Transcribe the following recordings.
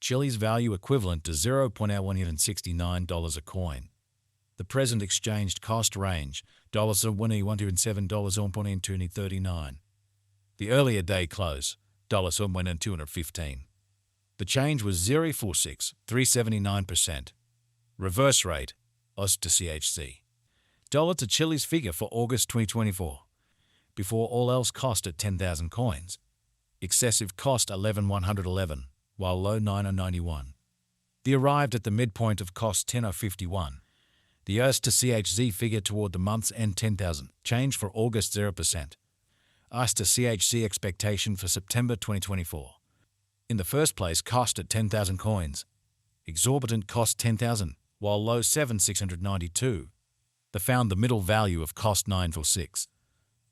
Chiliz value equivalent to $0.169 a coin. The present exchanged cost range $1.107.39. The earlier day close $1.215. The change was 0.46, 379%. Reverse rate US to CHZ. Dollar to Chiliz figure for August 2024. Before all else cost at 10,000 coins. Excessive cost 11,111, while low 9,091. The arrived at the midpoint of cost 10,051. The US to CHZ figure toward the month's end 10,000. Change for August 0%. US to CHZ expectation for September 2024. In the first place, cost at 10,000 coins. Exorbitant cost 10,000, while low 7,692. The found the middle value of cost 946.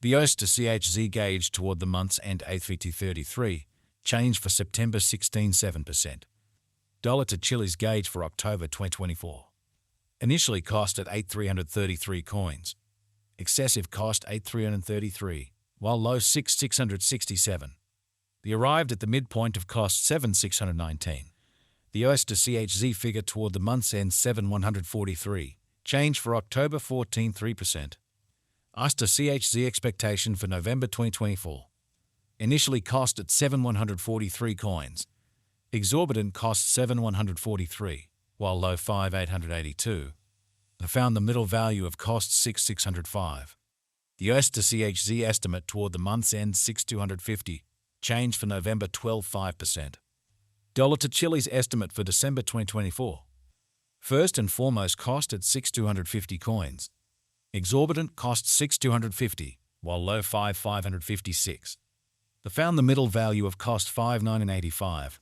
The US to CHZ gauge toward the month's end 8,333. Change for September 16.7%. Dollar to Chiliz gauge for October 2024. Initially cost at 8,333 coins. Excessive cost 8,333, while low 6,667. The arrived at the midpoint of cost 7,619. The US to CHZ figure toward the month's end 7,143. Change for October 14.3%. US to CHZ expectation for November 2024. Initially cost at 7,143 coins. Exorbitant cost 7,143, while low 5,882. I found the middle value of cost 6,605. The US to CHZ estimate toward the month's end 6,250. Change for November 12.5%. Dollar to Chiliz estimate for December 2024. First and foremost cost at 6,250 coins. Exorbitant cost 6,250, while low 5,556. I found the middle value of cost 5,985.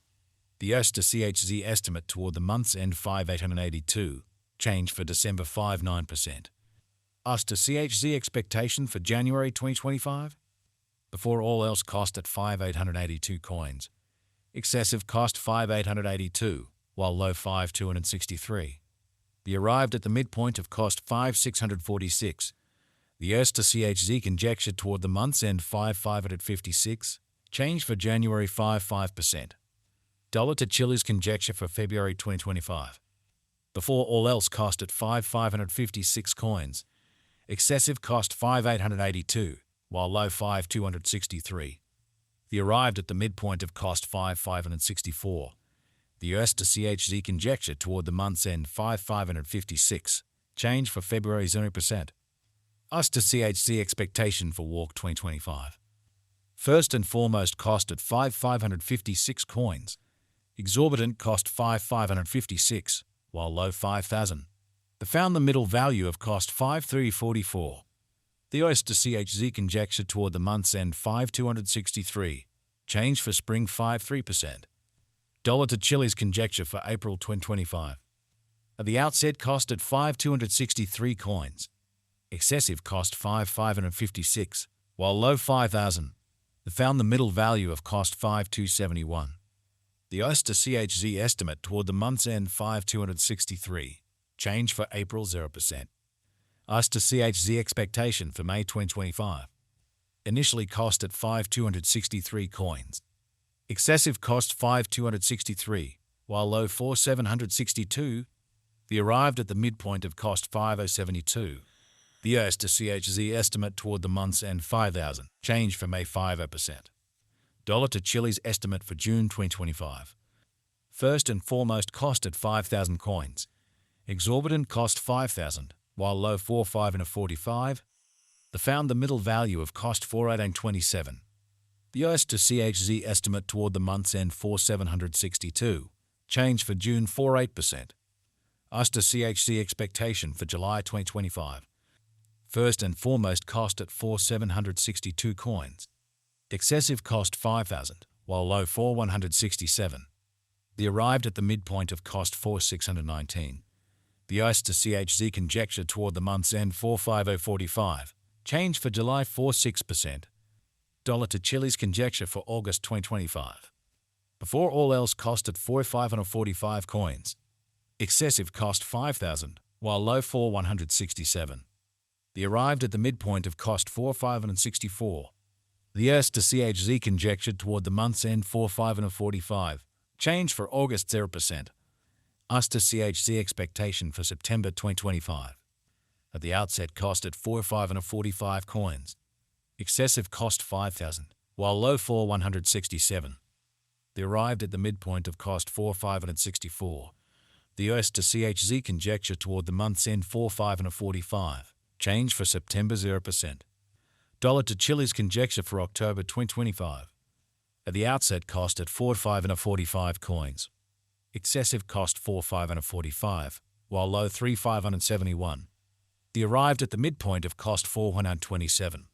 The US to CHZ estimate toward the month's end 5,882. Change for December 5.9%. US to CHZ expectation for January 2025. Before all else cost at 5,882 coins. Excessive cost 5,882, while low 5,263. The arrived at the midpoint of cost 5,646. The US to CHZ conjecture toward the month's end 5,556. Change for January 5.5%. Dollar to Chiliz conjecture for February 2025. Before all else cost at 5,556 coins. Excessive cost 5,882, while low 5,263. The arrived at the midpoint of cost 5,564. The US to CHZ conjecture toward the month's end 5,556. Change for February 0%. US to CHZ expectation for Walk 2025. First and foremost cost at 5,556 coins. Exorbitant cost 5,556, while low 5,000. I found the middle value of cost 5,344. The US to CHZ conjecture toward the month's end 5,263. Change for spring 5.3%. Dollar to Chiliz conjecture for April 2025. At the outset cost at 5,263 coins. Excessive cost 5,556, while low 5,000. I found the middle value of cost 5,271. The US to CHZ estimate toward the month's end 5,263. Change for April 0%. US to CHZ expectation for May 2025. Initially cost at 5,263 coins. Excessive cost 5,263, while low 4,762. The arrived at the midpoint of cost 5,072. The US to CHZ estimate toward the month's end 5,000. Change for May 5%. Dollar to Chiliz estimate for June 2025. First and foremost cost at 5,000 coins. Exorbitant cost 5,000, while low 4,545. I found the middle value of cost 4,827. The US to CHZ estimate toward the month's end 4,762. Change for June 4.8%. US to CHZ expectation for July 2025. First and foremost cost at 4,762 coins. Excessive cost 5,000, while low 4,167. The arrived at the midpoint of cost 4,619. The US to CHZ conjecture toward the month's end 4,5045. Change for July 4.6%. Dollar to Chiliz conjecture for August 2025. Before all else cost at 4,545 coins. Excessive cost 5,000, while low 4,167. The arrived at the midpoint of cost 4,564. The US to CHZ conjecture toward the month's end 4,545, Change for August 0%. US to CHZ expectation for September 2025. At the outset cost at 4,545 coins. Excessive cost 5,000, while low 4,167. They arrived at the midpoint of cost 4,564. The US to CHZ conjecture toward the month's end 4,545. Change for September 0%. Dollar to Chilliz conjecture for October 2025. At the outset cost at 4,545 coins. Excessive cost 4,545, while low 3,571. They arrived at the midpoint of cost 4,127.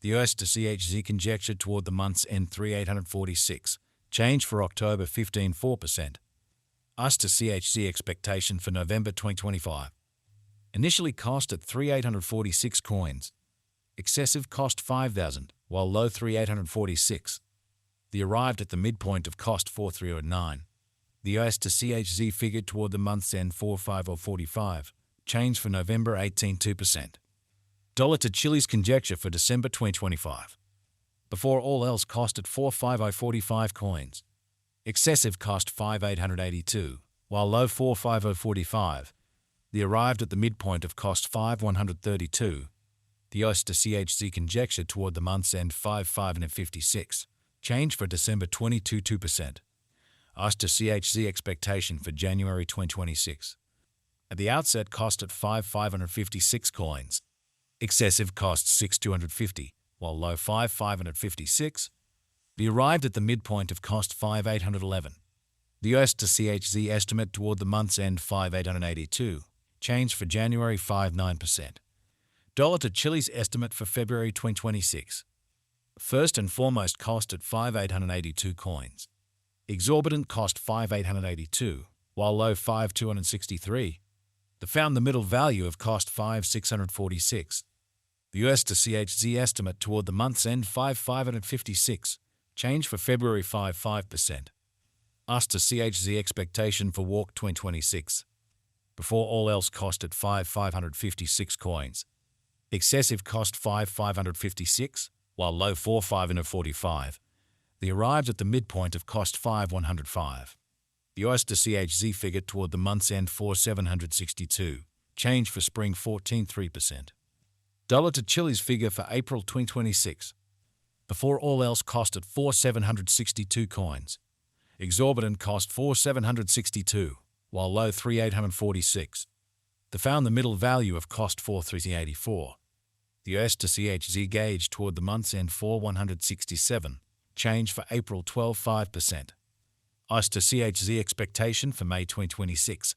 The US to CHZ conjecture toward the month's end 3,846. Change for October 15.4%. US to CHZ expectation for November 2025. Initially cost at 3,846 coins. Excessive cost 5,000, while low 3,846. They arrived at the midpoint of cost 4,309. The US to CHZ figured toward the month's end 4,545. Change for November 18.2%. Dollar to Chilliz conjecture for December 2025. Before all else cost at 4,545 coins. Excessive cost 5,882, while low 4,5045. They arrived at the midpoint of cost 5,132. The US to CHZ conjecture toward the month's end 5,556. Change for December 22.2%. US to CHZ expectation for January 2026. At the outset cost at 5,556 coins. Excessive cost 6,250, while low 5,556. They arrived at the midpoint of cost 5,811. The US to CHZ estimate toward the month's end 5,882. Change for January 5.9%. Dollar to Chilliz estimate for February 2026. First and foremost cost at 5,882 coins. Exorbitant cost 5,882, while low 5,263. They found the middle value of cost 5,646. The US to CHZ estimate toward the month's end 5,556. Change for February 5.5%. US to CHZ expectation for Walk 2026. Before all else cost at 5,556 coins. Excessive cost 5,556, while low 4,545. They arrived at the midpoint of cost 5,105. The US to CHZ figured toward the month's end 4,762. Change for spring 14.3%. Dollar to Chilliz figure for April 2026. Before all else cost at 4,762 coins. Exorbitant cost 4,762, while low 3,846. They found the middle value of cost 4,384. The US to CHZ gauge toward the month's end 4,167. Change for April 12.5%. US to CHZ expectation for May 2026.